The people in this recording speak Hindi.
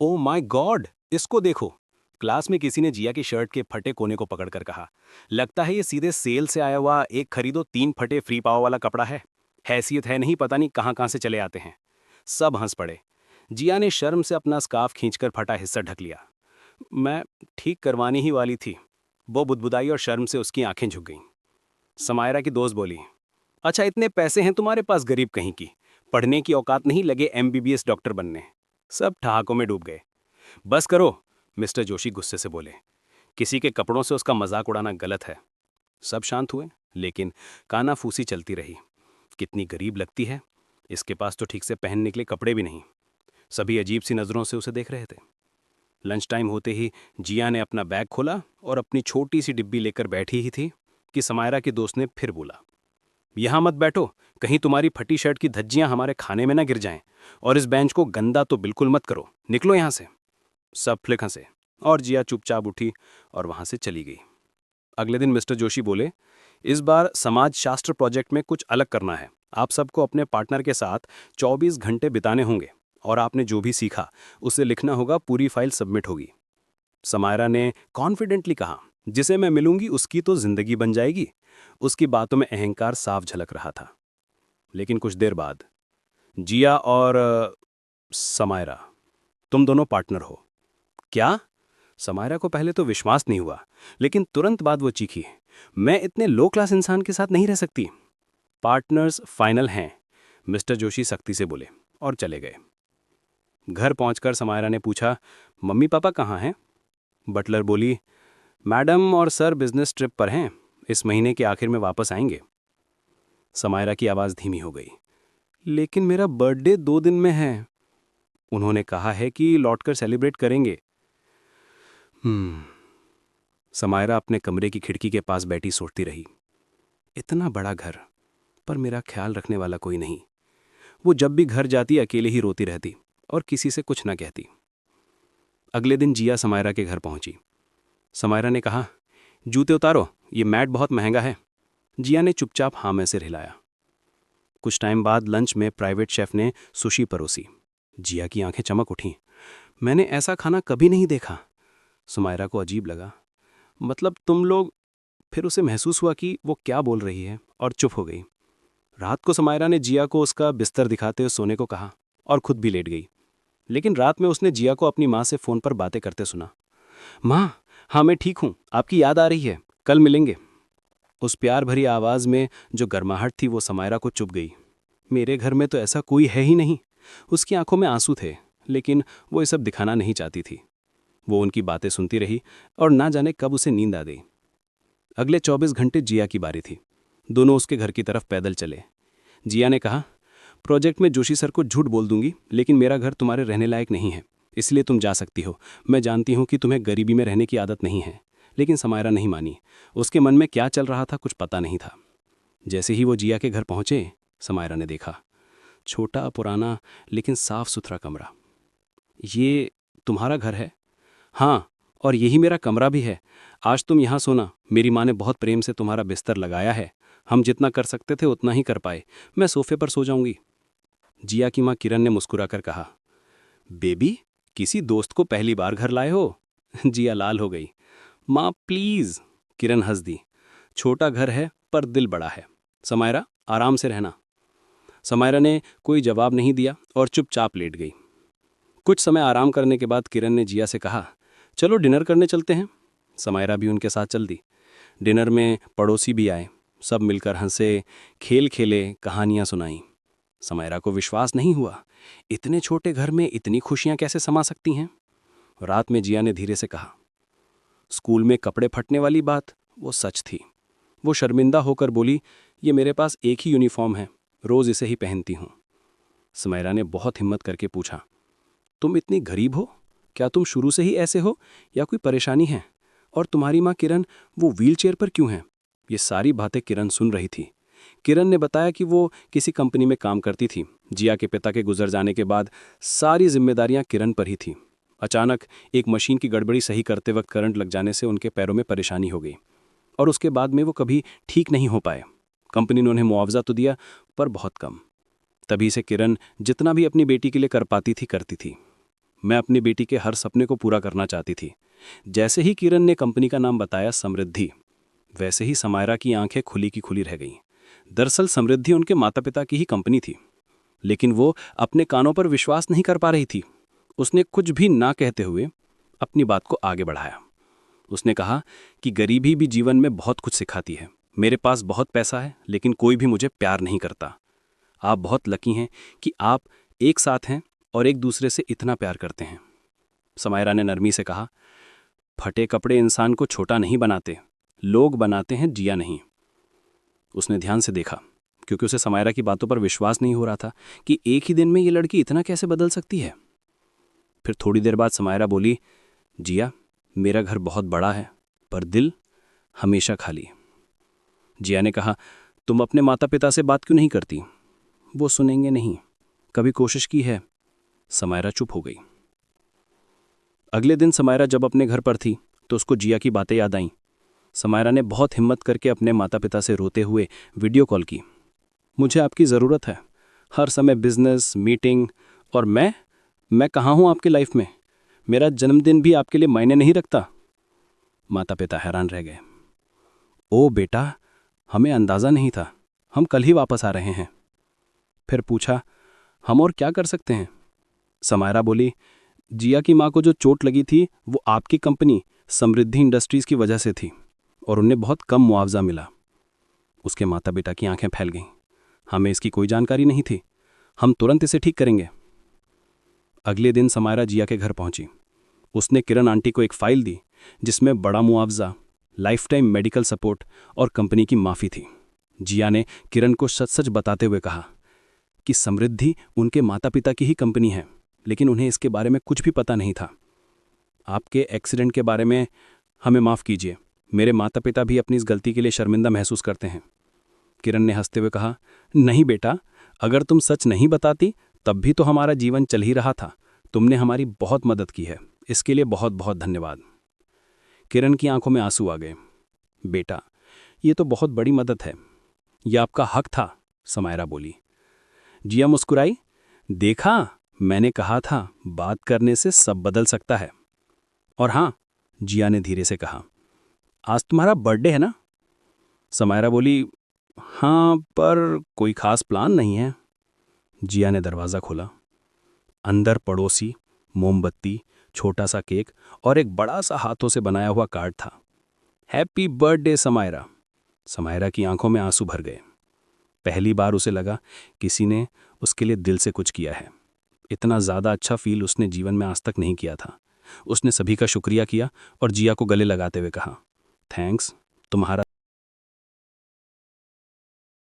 ओ माय गॉड, इसको देखो। क्लास में किसी ने जिया की शर्ट के फटे कोने को पकड़कर कहा, लगता है ये सीधे सेल से आया हुआ एक खरीदो तीन फटे फ्री पाव वाला कपड़ा है। हैसियत है नहीं, पता नहीं कहाँ कहाँ से चले आते हैं। सब हंस पड़े। जिया ने शर्म से अपना स्कार्फ खींचकर फटा हिस्सा ढक लिया। मैं ठीक करवानी ही वाली थी। वो बुदबुदाई और शर्म से उसकी आंखें झुक गईं। समायरा की दोस्त बोली, अच्छा इतने पैसे हैं तुम्हारे पास गरीब कहीं की, पढ़ने की औकात नहीं, लगे एमबीबीएस डॉक्टर बनने। सब ठहाकों में डूब गए। बस करो, मिस्टर जोशी गुस्से से बोले। किसी के कपड़ों से उसका मजाक उड़ाना गलत है। सब शांत हुए, लेकिन कानाफूसी चलती रही। कितनी गरीब लगती है, इसके पास तो ठीक से पहनने के लिए कपड़े भी नहीं। सभी अजीब सी नज़रों से उसे देख रहे थे। लंच टाइम होते ही जिया ने अपना बैग खोला और अपनी छोटी सी डिब्बी लेकर बैठी ही थी कि समायरा के दोस्त ने फिर बोला, यहाँ मत बैठो, कहीं तुम्हारी फटी शर्ट की धज्जियां हमारे खाने में ना गिर जाएं। और इस बेंच को गंदा तो बिल्कुल मत करो, निकलो यहाँ से। सब फ्लिक हंसे और जिया चुपचाप उठी और वहां से चली गई। अगले दिन मिस्टर जोशी बोले, इस बार समाज शास्त्र प्रोजेक्ट में कुछ अलग करना है। आप सबको अपने पार्टनर के साथ 24 घंटे बिताने होंगे और आपने जो भी सीखा उसे लिखना होगा, पूरी फाइल सबमिट होगी। समायरा ने कॉन्फिडेंटली कहा, जिसे मैं मिलूंगी उसकी तो जिंदगी बन जाएगी। उसकी बातों में अहंकार साफ झलक रहा था। लेकिन कुछ देर बाद, जिया और समायरा, तुम दोनों पार्टनर हो क्या? समायरा को पहले तो विश्वास नहीं हुआ, लेकिन तुरंत बाद वो चीखी, मैं इतने लो क्लास इंसान के साथ नहीं रह सकती। पार्टनर्स फाइनल हैं, मिस्टर जोशी सख्ती से बोले और चले गए। घर पहुंचकर समायरा ने पूछा, मम्मी पापा कहाँ हैं? बटलर बोली, मैडम और सर बिजनेस ट्रिप पर हैं, इस महीने के आखिर में वापस आएंगे। समायरा की आवाज़ धीमी हो गई, लेकिन मेरा बर्थडे 2 दिन में है। उन्होंने कहा है कि लौटकर सेलिब्रेट करेंगे। हम्म। समायरा अपने कमरे की खिड़की के पास बैठी सोचती रही, इतना बड़ा घर, पर मेरा ख्याल रखने वाला कोई नहीं। वो जब भी घर जाती अकेले ही रोती रहती और किसी से कुछ ना कहती। अगले दिन जिया समायरा के घर पहुंची। समायरा ने कहा, जूते उतारो, ये मैट बहुत महंगा है। जिया ने चुपचाप हाँ में सिर हिलाया। कुछ टाइम बाद लंच में प्राइवेट शेफ ने सुशी परोसी। जिया की आंखें चमक उठीं। मैंने ऐसा खाना कभी नहीं देखा। समायरा को अजीब लगा, मतलब तुम लोग। फिर उसे महसूस हुआ कि वो क्या बोल रही है और चुप हो गई। रात को समायरा ने जिया को उसका बिस्तर दिखाते हुए सोने को कहा और खुद भी लेट गई। लेकिन रात में उसने जिया को अपनी माँ से फ़ोन पर बातें करते सुना। माँ, हाँ मैं ठीक हूँ, आपकी याद आ रही है, कल मिलेंगे। उस प्यार भरी आवाज़ में जो गर्माहट थी वो समायरा को चुभ गई। मेरे घर में तो ऐसा कोई है ही नहीं। उसकी आंखों में आंसू थे, लेकिन वो ये सब दिखाना नहीं चाहती थी। वो उनकी बातें सुनती रही और ना जाने कब उसे नींद आ गई। अगले 24 घंटे जिया की बारी थी। दोनों उसके घर की तरफ पैदल चले। जिया ने कहा, प्रोजेक्ट में जोशी सर को झूठ बोल दूंगी, लेकिन मेरा घर तुम्हारे रहने लायक नहीं है, इसलिए तुम जा सकती हो। मैं जानती हूँ कि तुम्हें गरीबी में रहने की आदत नहीं है। लेकिन समायरा नहीं मानी। उसके मन में क्या चल रहा था कुछ पता नहीं था। जैसे ही वो जिया के घर पहुंचे, समायरा ने देखा, छोटा पुराना लेकिन साफ सुथरा कमरा। ये तुम्हारा घर है? हाँ, और यही मेरा कमरा भी है। आज तुम यहाँ सोना, मेरी माँ ने बहुत प्रेम से तुम्हारा बिस्तर लगाया है। हम जितना कर सकते थे उतना ही कर पाए। मैं सोफे पर सो जाऊंगी। जिया की माँ किरण ने मुस्कुराकर कहा, बेबी, किसी दोस्त को पहली बार घर लाए हो? जिया लाल हो गई। माँ प्लीज। किरण हंस दी, छोटा घर है पर दिल बड़ा है। समायरा, आराम से रहना। समायरा ने कोई जवाब नहीं दिया और चुपचाप लेट गई। कुछ समय आराम करने के बाद किरण ने जिया से कहा, चलो डिनर करने चलते हैं। समायरा भी उनके साथ चल दी। डिनर में पड़ोसी भी आए। सब मिलकर हंसे, खेल खेले, कहानियां सुनाईं। समायरा को विश्वास नहीं हुआ, इतने छोटे घर में इतनी खुशियां कैसे समा सकती हैं। रात में जिया ने धीरे से कहा, स्कूल में कपड़े फटने वाली बात वो सच थी। वो शर्मिंदा होकर बोली, ये मेरे पास एक ही यूनिफॉर्म है, रोज इसे ही पहनती हूँ। समायरा ने बहुत हिम्मत करके पूछा, तुम इतनी गरीब हो? क्या तुम शुरू से ही ऐसे हो या कोई परेशानी है? और तुम्हारी माँ किरण, वो व्हीलचेयर पर क्यों है? ये सारी बातें किरण सुन रही थी। किरण ने बताया कि वो किसी कंपनी में काम करती थी। जिया के पिता के गुजर जाने के बाद सारी जिम्मेदारियां किरण पर ही थी। अचानक एक मशीन की गड़बड़ी सही करते वक्त करंट लग जाने से उनके पैरों में परेशानी हो गई और उसके बाद में वो कभी ठीक नहीं हो पाए। कंपनी ने उन्हें मुआवजा तो दिया, पर बहुत कम। तभी से किरण जितना भी अपनी बेटी के लिए कर पाती थी करती थी। मैं अपनी बेटी के हर सपने को पूरा करना चाहती थी। जैसे ही किरण ने कंपनी का नाम बताया समृद्धि, वैसे ही समायरा की आंखें खुली की खुली रह गईं। दरअसल समृद्धि उनके माता पिता की ही कंपनी थी, लेकिन वो अपने कानों पर विश्वास नहीं कर पा रही थी। उसने कुछ भी ना कहते हुए अपनी बात को आगे बढ़ाया। उसने कहा कि गरीबी भी जीवन में बहुत कुछ सिखाती है। मेरे पास बहुत पैसा है, लेकिन कोई भी मुझे प्यार नहीं करता। आप बहुत लकी हैं कि आप एक साथ हैं और एक दूसरे से इतना प्यार करते हैं। समायरा ने नरमी से कहा, फटे कपड़े इंसान को छोटा नहीं बनाते, लोग बनाते हैं, जिया नहीं। उसने ध्यान से देखा, क्योंकि उसे समायरा की बातों पर विश्वास नहीं हो रहा था कि एक ही दिन में ये लड़की इतना कैसे बदल सकती है। फिर थोड़ी देर बाद समायरा बोली, जिया, मेरा घर बहुत बड़ा है, पर दिल हमेशा खाली। जिया ने कहा, तुम अपने माता पिता से बात क्यों नहीं करती? वो सुनेंगे नहीं। कभी कोशिश की है? समायरा चुप हो गई। अगले दिन समायरा जब अपने घर पर थी तो उसको जिया की बातें याद आईं। समायरा ने बहुत हिम्मत करके अपने माता पिता से रोते हुए वीडियो कॉल की। मुझे आपकी ज़रूरत है, हर समय बिजनेस मीटिंग, और मैं कहाँ हूँ आपकी लाइफ में? मेरा जन्मदिन भी आपके लिए मायने नहीं रखता। माता पिता हैरान रह गए। ओ बेटा, हमें अंदाज़ा नहीं था, हम कल ही वापस आ रहे हैं। फिर पूछा, हम और क्या कर सकते हैं? समायरा बोली, जिया की माँ को जो चोट लगी थी वो आपकी कंपनी समृद्धि इंडस्ट्रीज़ की वजह से थी, और उन्हें बहुत कम मुआवजा मिला। उसके माता पिता की आंखें फैल गईं। हमें इसकी कोई जानकारी नहीं थी, हम तुरंत इसे ठीक करेंगे। अगले दिन समायरा जिया के घर पहुंची। उसने किरण आंटी को एक फाइल दी जिसमें बड़ा मुआवजा, लाइफ टाइम मेडिकल सपोर्ट और कंपनी की माफ़ी थी। जिया ने किरण को सच सच बताते हुए कहा कि समृद्धि उनके माता पिता की ही कंपनी है, लेकिन उन्हें इसके बारे में कुछ भी पता नहीं था। आपके एक्सीडेंट के बारे में हमें माफ़ कीजिए, मेरे माता पिता भी अपनी इस गलती के लिए शर्मिंदा महसूस करते हैं। किरण ने हंसते हुए कहा, नहीं बेटा, अगर तुम सच नहीं बताती तब भी तो हमारा जीवन चल ही रहा था। तुमने हमारी बहुत मदद की है, इसके लिए बहुत बहुत धन्यवाद। किरण की आंखों में आंसू आ गए। बेटा, ये तो बहुत बड़ी मदद है, यह आपका हक था, समायरा बोली। जिया मुस्कुराई। देखा, मैंने कहा था, बात करने से सब बदल सकता है। और हाँ, जिया ने धीरे से कहा, आज तुम्हारा बर्थडे है ना? समायरा बोली, हाँ, पर कोई खास प्लान नहीं है। जिया ने दरवाज़ा खोला। अंदर पड़ोसी, मोमबत्ती, छोटा सा केक और एक बड़ा सा हाथों से बनाया हुआ कार्ड था। Happy birthday Samaira. समायरा की आंखों में आंसू भर गए। पहली बार उसे लगा किसी ने उसके लिए दिल से कुछ किया है। इतना ज़्यादा अच्छा फील उसने जीवन में आज तक नहीं किया था। उसने सभी का शुक्रिया किया और जिया को गले लगाते हुए कहा, थैंक्स, तुम्हारा